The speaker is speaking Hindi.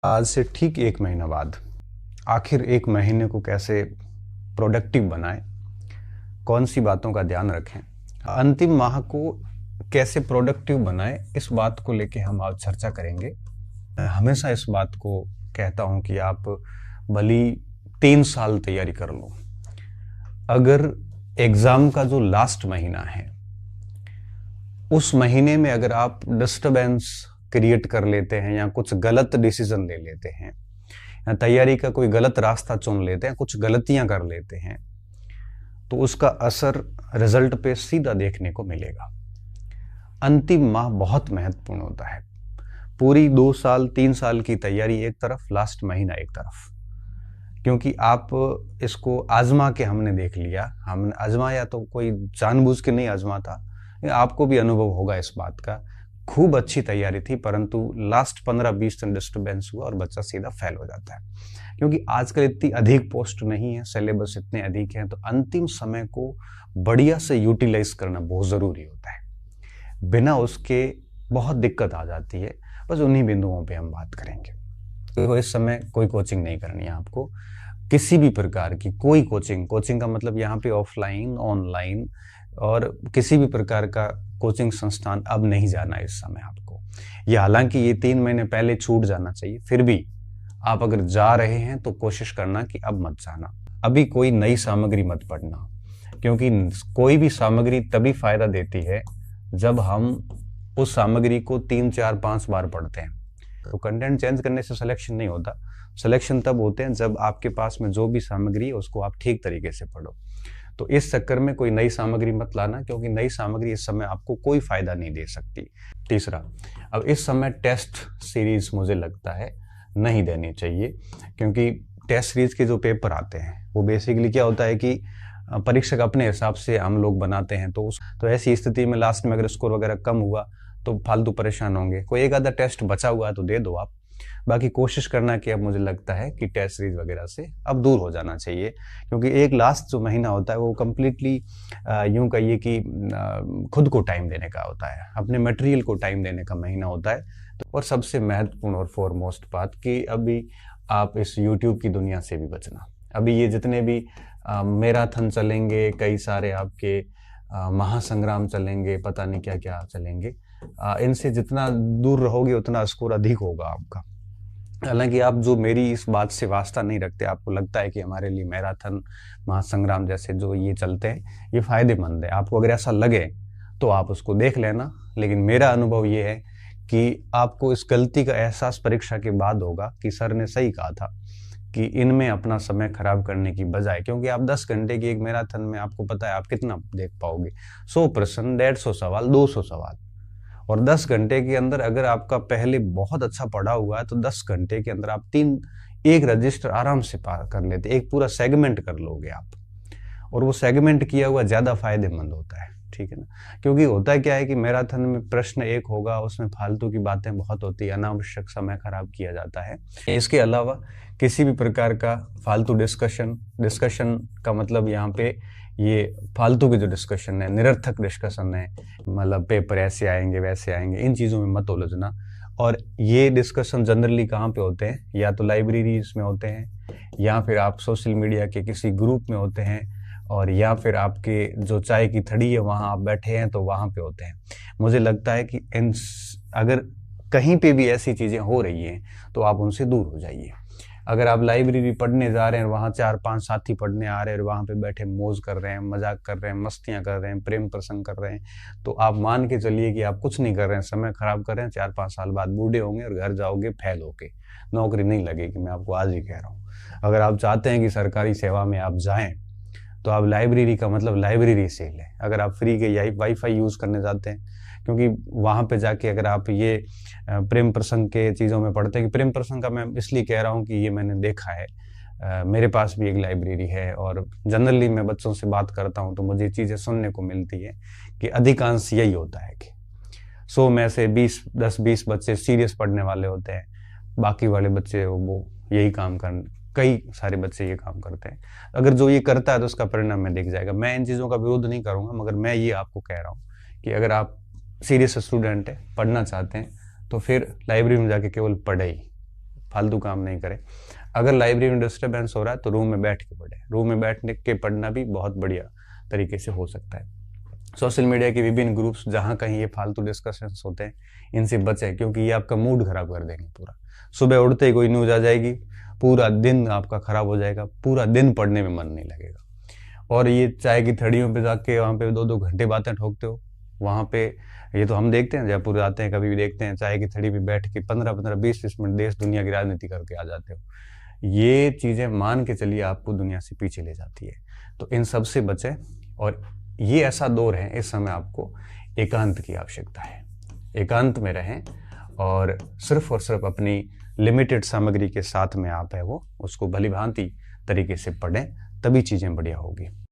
आज से ठीक 1 महीना बाद आखिर 1 महीने को कैसे प्रोडक्टिव बनाएं, कौन सी बातों का ध्यान रखें, अंतिम माह को कैसे प्रोडक्टिव बनाएं, इस बात को लेके हम आज चर्चा करेंगे। हमेशा इस बात को कहता हूं कि आप भली 3 साल तैयारी कर लो, अगर एग्जाम का जो लास्ट महीना है उस महीने में अगर आप डिस्टरबेंस क्रिएट कर लेते हैं या कुछ गलत डिसीजन ले लेते हैं या तैयारी का कोई गलत रास्ता चुन लेते हैं, कुछ गलतियां कर लेते हैं, तो उसका असर रिजल्ट पे सीधा देखने को मिलेगा। अंतिम माह बहुत महत्वपूर्ण होता है। पूरी 2 साल 3 साल की तैयारी एक तरफ, लास्ट महीना एक तरफ। क्योंकि आप इसको आजमा के हमने देख लिया, हमने आजमाया तो कोई जानबूझ के नहीं आजमाता, आपको भी अनुभव होगा इस बात का। खूब अच्छी तैयारी थी परंतु लास्ट 15-20 दिन डिस्टर्बेंस हुआ और बच्चा सीधा फेल हो जाता है। क्योंकि आजकल इतनी अधिक पोस्ट नहीं है, सिलेबस इतने अधिक हैं, तो अंतिम समय को बढ़िया से यूटिलाइज करना बहुत जरूरी होता है। बिना उसके बहुत दिक्कत आ जाती है। बस उन्हीं बिंदुओं पे हम बात करेंगे। तो इस समय कोई कोचिंग नहीं करनी है आपको, किसी भी प्रकार की कोई कोचिंग का मतलब यहाँ पे ऑफलाइन, ऑनलाइन और किसी भी प्रकार का कोचिंग संस्थान अब नहीं जाना इस समय आपको। ये हालांकि ये 3 महीने पहले छूट जाना चाहिए, फिर भी आप अगर जा रहे हैं तो कोशिश करना कि अब मत जाना। अभी कोई नई सामग्री मत पढ़ना, क्योंकि कोई भी सामग्री तभी फायदा देती है जब हम उस सामग्री को 3, 4, 5 बार पढ़ते हैं। तो कंटेंट चेंज करने से सिलेक्शन नहीं होता। सिलेक्शन तब होते हैं जब आपके पास में जो भी सामग्री है उसको आप ठीक तरीके से पढ़ो। तो इस चक्कर में कोई नई सामग्री मत लाना, क्योंकि नई सामग्री इस समय आपको कोई फायदा नहीं दे सकती। तीसरा, अब इस समय टेस्ट सीरीज मुझे लगता है नहीं देनी चाहिए, क्योंकि टेस्ट सीरीज के जो पेपर आते हैं वो बेसिकली क्या होता है कि परीक्षक अपने हिसाब से हम लोग बनाते हैं। तो ऐसी स्थिति में लास्ट में अगर स्कोर वगैरह कम हुआ तो फालतू परेशान होंगे। कोई एक आधा टेस्ट बचा हुआ है तो दे दो आप। बाकी कोशिश करना कि अब मुझे लगता है कि टेस्ट सीरीज वगैरह से अब दूर हो जाना चाहिए, क्योंकि एक लास्ट जो महीना होता है वो कम्प्लीटली यूं कहिए कि खुद को टाइम देने का होता है, अपने मटेरियल को टाइम देने का महीना होता है। और सबसे महत्वपूर्ण और फॉरमोस्ट बात कि अभी आप इस यूट्यूब की दुनिया से भी बचना। अभी ये जितने भी मैराथन चलेंगे, कई सारे आपके महासंग्राम चलेंगे, पता नहीं क्या क्या चलेंगे, इनसे जितना दूर रहोगे उतना स्कोर अधिक होगा आपका। हालांकि आप जो मेरी इस बात से वास्ता नहीं रखते, आपको लगता है कि हमारे लिए मैराथन, महासंग्राम जैसे जो ये चलते हैं ये फायदेमंद है, आपको अगर ऐसा लगे तो आप उसको देख लेना। लेकिन मेरा अनुभव ये है कि आपको इस गलती का एहसास परीक्षा के बाद होगा कि सर ने सही कहा था कि इनमें अपना समय खराब करने की बजाय, क्योंकि आप 10 घंटे की एक मैराथन में आपको पता है आप कितना देख पाओगे, 100 प्रश्न, 150 सवाल, 200 सवाल। और 10 घंटे के अंदर अगर आपका पहले बहुत अच्छा पढ़ा हुआ है तो 10 घंटे के अंदर आप एक रजिस्टर आराम से पार कर लेते, एक पूरा सेगमेंट कर लोगे आप। और वो सेगमेंट किया हुआ ज्यादा फायदेमंद होता है, ठीक है ना। क्योंकि होता है क्या है कि मैराथन में प्रश्न एक होगा, उसमें फालतू की बातें बहुत होती है, अनावश्यक समय खराब किया जाता है। इसके अलावा किसी भी प्रकार का फालतू डिस्कशन का मतलब यहाँ पे ये फालतू के जो डिस्कशन है, निरर्थक डिस्कशन है, मतलब पेपर ऐसे आएंगे वैसे आएंगे, इन चीज़ों में मत उलझना। और ये डिस्कशन जनरली कहाँ पे होते हैं, या तो लाइब्रेरीज में होते हैं, या फिर आप सोशल मीडिया के किसी ग्रुप में होते हैं, और या फिर आपके जो चाय की थड़ी है वहाँ आप बैठे हैं तो वहाँ पे होते हैं। मुझे लगता है कि अगर कहीं पे भी ऐसी चीज़ें हो रही हैं तो आप उनसे दूर हो जाइए। अगर आप लाइब्रेरी पढ़ने जा रहे हैं, वहाँ 4-5 साथी पढ़ने आ रहे हैं और वहाँ पे बैठे मौज कर रहे हैं, मजाक कर रहे हैं, मस्तियाँ कर रहे हैं, प्रेम प्रसंग कर रहे हैं, तो आप मान के चलिए कि आप कुछ नहीं कर रहे हैं, समय खराब कर रहे हैं। 4-5 साल बाद बूढ़े होंगे और घर जाओगे फेल होके, नौकरी नहीं लगेगी। मैं आपको आज ही कह रहा हूँ। अगर आप चाहते हैं कि सरकारी सेवा में आप जाएं तो आप लाइब्रेरी का मतलब लाइब्रेरी से लें। अगर आप फ्री के वाईफाई यूज़ करने जाते हैं, क्योंकि वहाँ पे जाके अगर आप ये प्रेम प्रसंग के चीज़ों में पढ़ते हैं, कि प्रेम प्रसंग का मैं इसलिए कह रहा हूँ कि ये मैंने देखा है, मेरे पास भी एक लाइब्रेरी है और जनरली मैं बच्चों से बात करता हूँ तो मुझे चीज़ें सुनने को मिलती है कि अधिकांश यही होता है कि 100 में से 10-20 बच्चे सीरियस पढ़ने वाले होते हैं, बाकी वाले बच्चे वो यही काम कर, कई सारे बच्चे ये काम करते हैं। अगर जो ये करता है तो उसका परिणाम में दिख जाएगा। मैं इन चीज़ों का विरोध नहीं करूँगा, मगर मैं ये आपको कह रहा हूँ कि अगर आप सीरियस स्टूडेंट है, पढ़ना चाहते हैं, तो फिर लाइब्रेरी में जाके केवल पढ़े ही, फालतू काम नहीं करें। अगर लाइब्रेरी में डिस्टर्बेंस हो रहा है तो रूम में बैठ के पढ़ें। रूम में बैठने के पढ़ना भी बहुत बढ़िया तरीके से हो सकता है। सोशल मीडिया के विभिन्न ग्रुप्स जहाँ कहीं ये फालतू डिस्कशंस होते हैं, इनसे बचें, क्योंकि ये आपका मूड खराब कर देंगे पूरा। सुबह उठते ही कोई न्यूज़ आ जाएगी, पूरा दिन आपका खराब हो जाएगा, पूरा दिन पढ़ने में मन नहीं लगेगा। और ये चाय की थड़ियों पे जाके वहाँ पे 2-2 घंटे बातें ठोकते हो, वहाँ पे ये तो हम देखते हैं, जयपुर जाते हैं कभी भी देखते हैं, चाय की थड़ी पे बैठ के 15-15 20-20 मिनट देश दुनिया की राजनीति करके आ जाते हो। ये चीज़ें मान के चलिए आपको दुनिया से पीछे ले जाती है। तो इन सब से बचें। और ये ऐसा दौर है, इस समय आपको एकांत की आवश्यकता है। एकांत में रहें और सिर्फ अपनी लिमिटेड सामग्री के साथ में आप है वो उसको भलीभांति तरीके से पढ़ें, तभी चीज़ें बढ़िया होगी।